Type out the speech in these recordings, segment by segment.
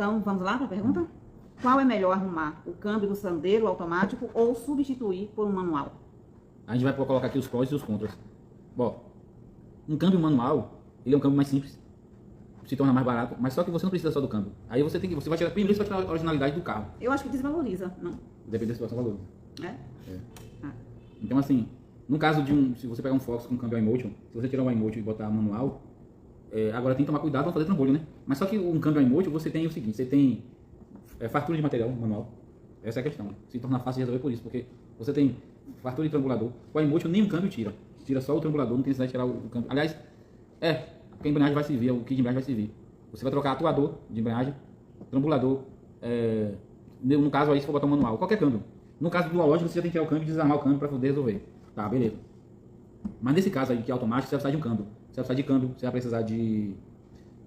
Então, vamos lá para a pergunta? Qual é melhor arrumar? O câmbio do Sandero automático ou substituir por um manual? A gente vai colocar aqui os prós e os contras. Bom, um câmbio manual, ele é um câmbio mais simples, se torna mais barato, mas só que você não precisa só do câmbio. Aí você vai tirar, primeiro você vai tirar a originalidade do carro. Eu acho que desvaloriza, não? Depende da situação, valor. É? Ah. Então assim, no caso de se você pegar um Fox com câmbio iMotion, se você tirar o iMotion e botar manual, agora tem que tomar cuidado para fazer trambolho, né? Mas só que um câmbio iMotion, você tem o seguinte, você tem fartura de material manual. Essa é a questão. Se torna fácil de resolver por isso, porque você tem fartura de trambulador. O iMotion nem o câmbio tira. Tira só o trambulador, não tem necessidade de tirar o câmbio. Aliás, porque a embreagem vai servir, o kit de embreagem vai servir. Você vai trocar atuador de embreagem, trambulador, no caso aí se for botar um manual, qualquer câmbio. No caso do dual lógico, você já tem que tirar o câmbio e desarmar o câmbio para poder resolver. Tá, beleza. Mas nesse caso aí que é automático, você vai precisar de um câmbio. Você vai precisar de câmbio, você vai precisar de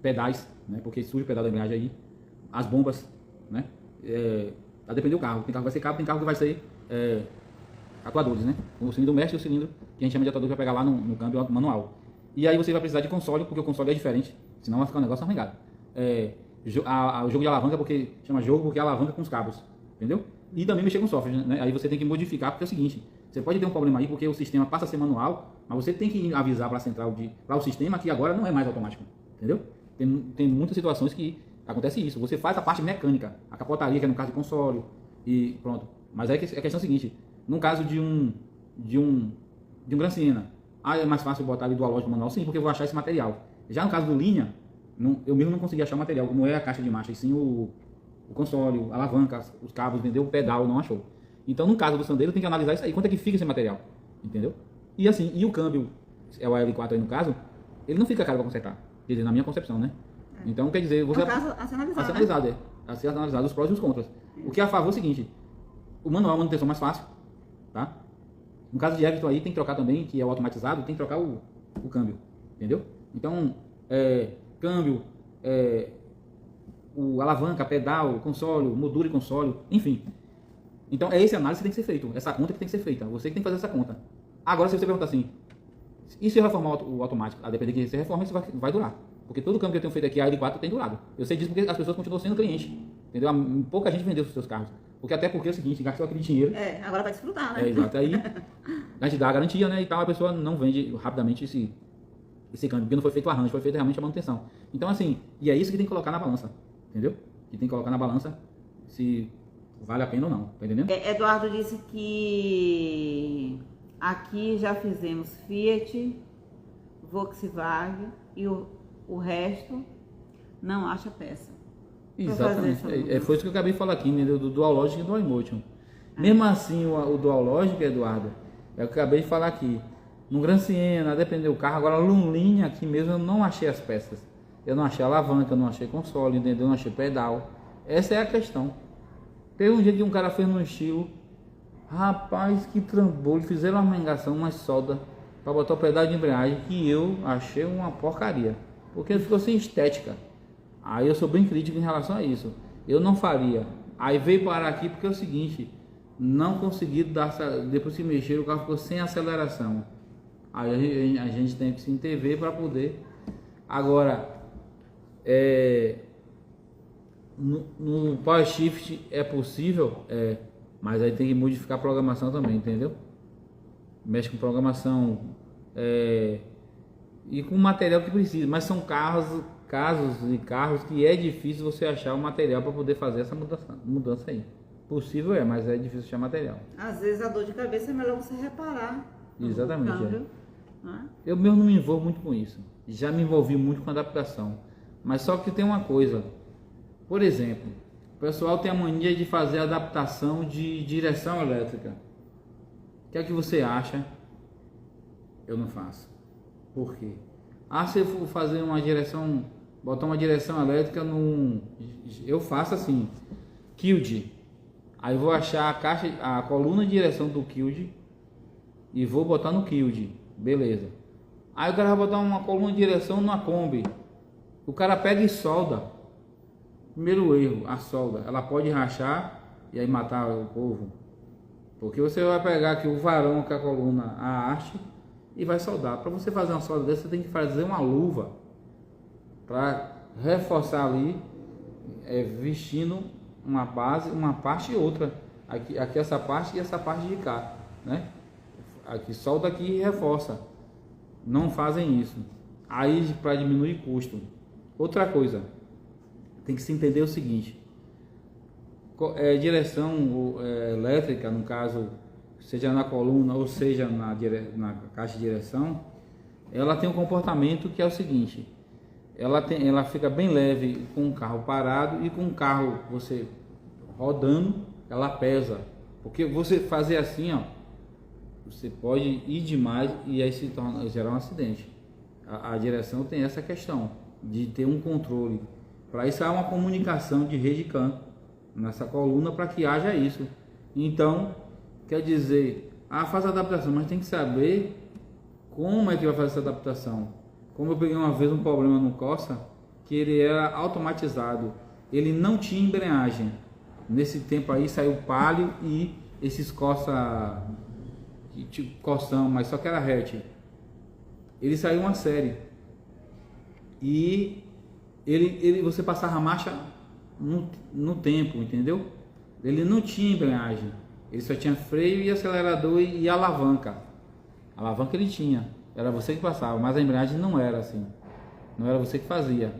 pedais, né? Porque surge o pedal da embreagem aí, as bombas, né? A depender do carro. Tem carro que vai ser cabo, tem carro que vai ser atuadores, né? O cilindro mestre e o cilindro que a gente chama de atuador que vai pegar lá no câmbio manual. E aí você vai precisar de console, porque o console é diferente, senão vai ficar um negócio arregado. O jogo de alavanca, porque chama jogo porque é alavanca com os cabos, entendeu? E também mexer com software, né? Aí você tem que modificar, porque é o seguinte, você pode ter um problema aí, porque o sistema passa a ser manual, mas você tem que avisar para a central, para o sistema que agora não é mais automático, entendeu? Tem muitas situações que acontece isso, você faz a parte mecânica, a capotaria, que é no caso de console, e pronto. Mas aí a questão é a seguinte, no caso de um Gran Siena, é mais fácil botar ali dual lógico manual, sim, porque eu vou achar esse material. Já no caso do linha, eu mesmo não consegui achar o material, não é a caixa de marcha, e sim o console, a alavanca, os cabos, entendeu? O pedal, não achou. Então, no caso do Sandero, tem que analisar isso aí, quanto é que fica esse material, entendeu? E assim, e o câmbio, é o L4 aí no caso, ele não fica caro para consertar, quer dizer, na minha concepção, né? Então, quer dizer, você... No caso, a ser analisado, né? A ser analisado os prós e os contras. O que é a favor é o seguinte, o manual é uma manutenção mais fácil, tá? No caso de Everton aí, tem que trocar também, que é o automatizado, tem que trocar o câmbio, entendeu? Então, câmbio, o alavanca, pedal, console, moldura e console, enfim. Então, essa análise que tem que ser feita, essa conta que tem que ser feita, você que tem que fazer essa conta. Agora, se você perguntar assim, e se eu reformar o automático? A depender de que você reforma, isso vai durar. Porque todo o câmbio que eu tenho feito aqui, a L4, tem durado. Eu sei disso porque as pessoas continuam sendo clientes, entendeu? Pouca gente vendeu os seus carros. Até porque é o seguinte, gastou aquele dinheiro. Agora vai desfrutar, né? Exato. Aí a gente dá a garantia, né? E tal, a pessoa não vende rapidamente esse câmbio, porque não foi feito o arranjo, foi feito realmente a manutenção. Então, assim, e é isso que tem que colocar na balança, entendeu? Que tem que colocar na balança se vale a pena ou não, tá entendendo? Eduardo disse que aqui já fizemos Fiat, Volkswagen e o resto não acha peça. Exatamente. Foi isso que eu acabei de falar aqui, né? Do Dual Logic e do iMotion. Mesmo assim, o Dual Logic, Eduardo, é o que eu acabei de falar aqui. No Gran Siena, depende do carro. Agora, no linha aqui mesmo, eu não achei as peças. Eu não achei alavanca, eu não achei console, entendeu? Eu não achei pedal. Essa é a questão. Teve um dia que um cara fez no estilo. Rapaz, que trambolho. Fizeram uma mengação, uma solda para botar o pedal de embreagem, que eu achei uma porcaria. Porque ficou sem estética. Aí eu sou bem crítico em relação a isso. Eu não faria. Aí veio parar aqui porque é o seguinte, não consegui dar, depois que mexer o carro ficou sem aceleração. Aí a gente tem que se intervir para poder. Agora, no Power Shift é possível, mas aí tem que modificar a programação também, entendeu? Mexe com programação e com material que precisa, mas são casos e carros que é difícil você achar o material para poder fazer essa mudança aí. Possível mas é difícil achar material. Às vezes a dor de cabeça é melhor você reparar. Exatamente. Eu mesmo não me envolvo muito com isso. Já me envolvi muito com adaptação. Mas só que tem uma coisa. Por exemplo, o pessoal tem a mania de fazer adaptação de direção elétrica. O que é que você acha? Eu não faço. Por quê? Se eu for fazer uma direção, botar uma direção elétrica eu faço assim, Qid. Aí vou achar a coluna de direção do Qid e vou botar no Qid, beleza. Aí o cara vai botar uma coluna de direção na Kombi. O cara pega e solda. Primeiro erro, a solda, ela pode rachar e aí matar o povo. Porque você vai pegar aqui o varão com a coluna, a haste, e vai soldar. Para você fazer uma solda dessa, você tem que fazer uma luva para reforçar ali vestindo uma base, uma parte e outra. Aqui essa parte e essa parte de cá, né? Aqui solta aqui e reforça. Não fazem isso. Aí para diminuir custo. Outra coisa, tem que se entender o seguinte: direção elétrica, no caso, seja na coluna ou seja na caixa de direção, ela tem um comportamento que é o seguinte: ela fica bem leve com o carro parado, e com o carro você rodando, ela pesa. Porque você fazer assim, ó, você pode ir demais e aí gerar um acidente. A direção tem essa questão de ter um controle. Para isso há uma comunicação de rede CAN nessa coluna para que haja isso. Então, quer dizer, faz a adaptação, mas tem que saber como é que vai fazer essa adaptação. Como eu peguei uma vez um problema no Corsa, que ele era automatizado, ele não tinha embreagem. Nesse tempo aí saiu Palio e esses Corsa, tipo Corsão, mas só que era hatch. Ele saiu uma série e você passava a marcha no tempo, entendeu? Ele não tinha embreagem, ele só tinha freio e acelerador e alavanca. A alavanca ele tinha, era você que passava, mas a embreagem não era assim, não era você que fazia.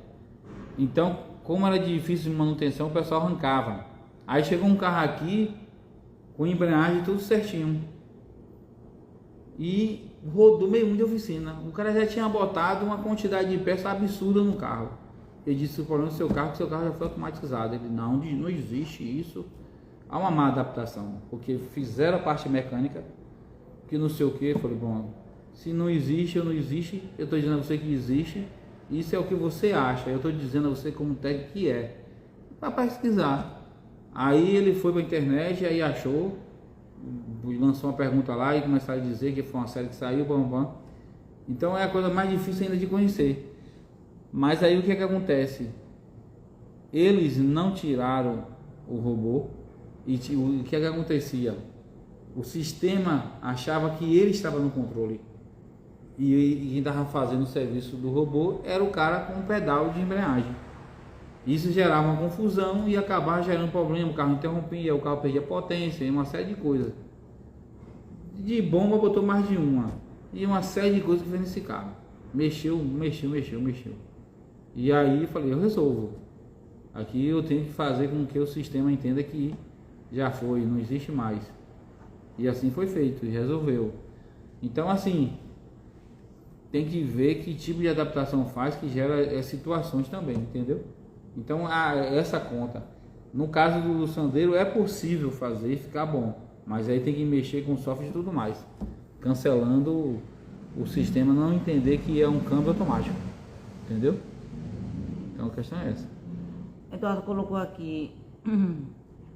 Então, como era difícil de manutenção, o pessoal arrancava. Aí chegou um carro aqui com embreagem tudo certinho e rodou meio mundo de oficina. O cara já tinha botado uma quantidade de peças absurda no carro. Ele disse: o problema do seu carro, que seu carro já foi automatizado. Ele: não existe isso. Há uma má adaptação, porque fizeram a parte mecânica, que não sei o que. Eu falei: bom, se não existe ou não existe, eu estou dizendo a você que existe. Isso é o que você acha, eu estou dizendo a você como técnico que é. Para pesquisar. Aí ele foi para a internet, aí achou, lançou uma pergunta lá e começaram a dizer que foi uma série que saiu, bam. Então é a coisa mais difícil ainda de conhecer. Mas aí o que é que acontece? Eles não tiraram o robô e o que é que acontecia? O sistema achava que ele estava no controle e quem estava fazendo o serviço do robô era o cara com o pedal de embreagem. Isso gerava uma confusão e acabava gerando problema, o carro interrompia, o carro perdia potência e uma série de coisas. De bomba botou mais de uma. E uma série de coisas que fez nesse carro. Mexeu. E aí falei: eu resolvo. Aqui eu tenho que fazer com que o sistema entenda que já foi, não existe mais. E assim foi feito, e resolveu. Então assim, tem que ver que tipo de adaptação faz, que gera situações também, entendeu? Então essa conta, no caso do Sandero, é possível fazer e ficar bom, mas aí tem que mexer com software e tudo mais, cancelando o sistema não entender que é um câmbio automático, entendeu? Então a questão é essa. Eduardo colocou aqui,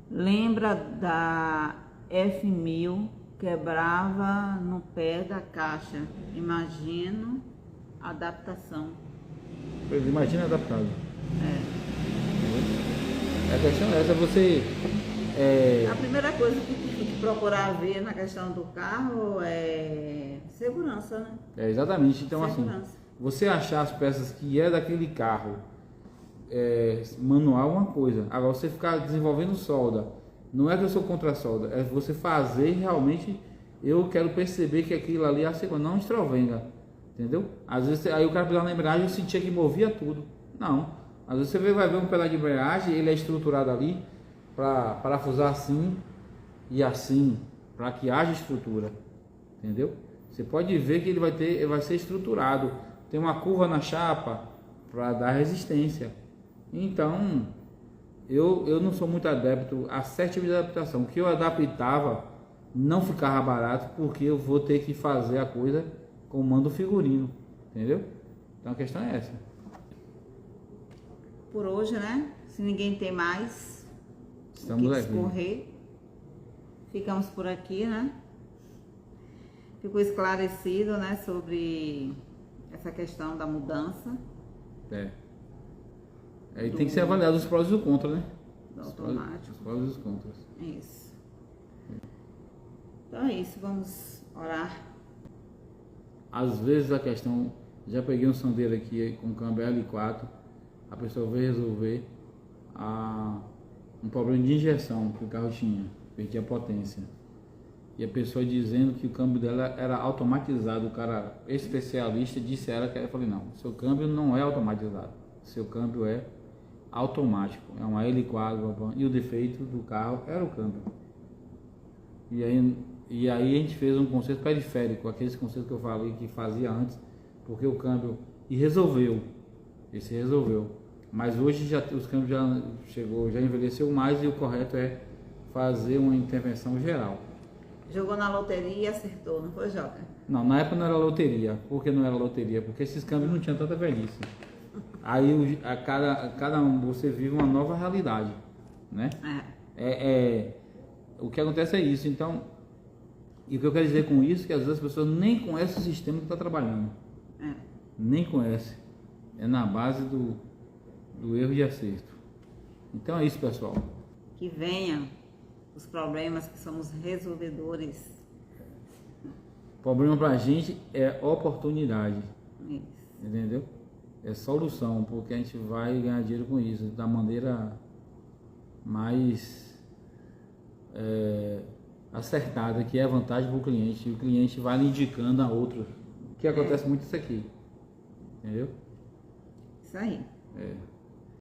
lembra da F1000 quebrava no pé da caixa, imagino a adaptação. Imagina adaptado. A questão é essa, você... A primeira coisa que tem que procurar ver na questão do carro é segurança, né? Exatamente, então segurança. Assim, você achar as peças que é daquele carro manual, uma coisa. Agora você ficar desenvolvendo solda, não é que eu sou contra a solda, é você fazer realmente, eu quero perceber que aquilo ali é a segurança, não estrovenga, entendeu? Às vezes aí o cara pegava na embreagem e sentia que movia tudo. Não, às vezes você vai ver um pedaço de embreagem, ele é estruturado ali para parafusar assim e assim, para que haja estrutura, entendeu? Você pode ver que ele vai ser estruturado, tem uma curva na chapa para dar resistência. Então eu não sou muito adepto a certo tipo de adaptação. O que eu adaptava não ficava barato, porque eu vou ter que fazer a coisa com o mando figurino, entendeu? Então a questão é essa. Por hoje, né? Se ninguém tem mais Estamos o que aqui. discorrer, ficamos por aqui, né? Ficou esclarecido, né, sobre essa questão da mudança. Aí tem que ser avaliado os prós e os contras, né? Do automático. Os prós e os contras. Isso. Então é isso, vamos orar. Às vezes a questão, já peguei um Sandero aqui com câmbio L4, a pessoa veio resolver, um problema de injeção que o carro tinha, perdia potência. E a pessoa dizendo que o câmbio dela era automatizado, o cara especialista disse a ela que eu falei, não, seu câmbio não é automatizado, seu câmbio é automático, é uma L4, e o defeito do carro era o câmbio. E aí a gente fez um conserto periférico, aqueles consertos que eu falei que fazia antes, porque o câmbio, e resolveu, esse resolveu. Mas hoje os câmbios já envelheceu mais e o correto é fazer uma intervenção geral. Jogou na loteria e acertou, não foi, Joca? Não, na época não era loteria. Por que não era loteria? Porque esses câmbios não tinham tanta velhice. Aí cada um, você vive uma nova realidade, né? O que acontece é isso. Então, e o que eu quero dizer com isso é que às vezes as pessoas nem conhecem o sistema que está trabalhando. Nem conhecem. É na base do erro e acerto. Então é isso, pessoal. Que venham os problemas, que somos resolvedores. O problema pra gente é oportunidade. Isso. Entendeu? É solução, porque a gente vai ganhar dinheiro com isso, da maneira mais acertada, que é a vantagem para o cliente. E o cliente vai lhe indicando a outros. Que acontece muito isso aqui. Entendeu? Isso aí. É.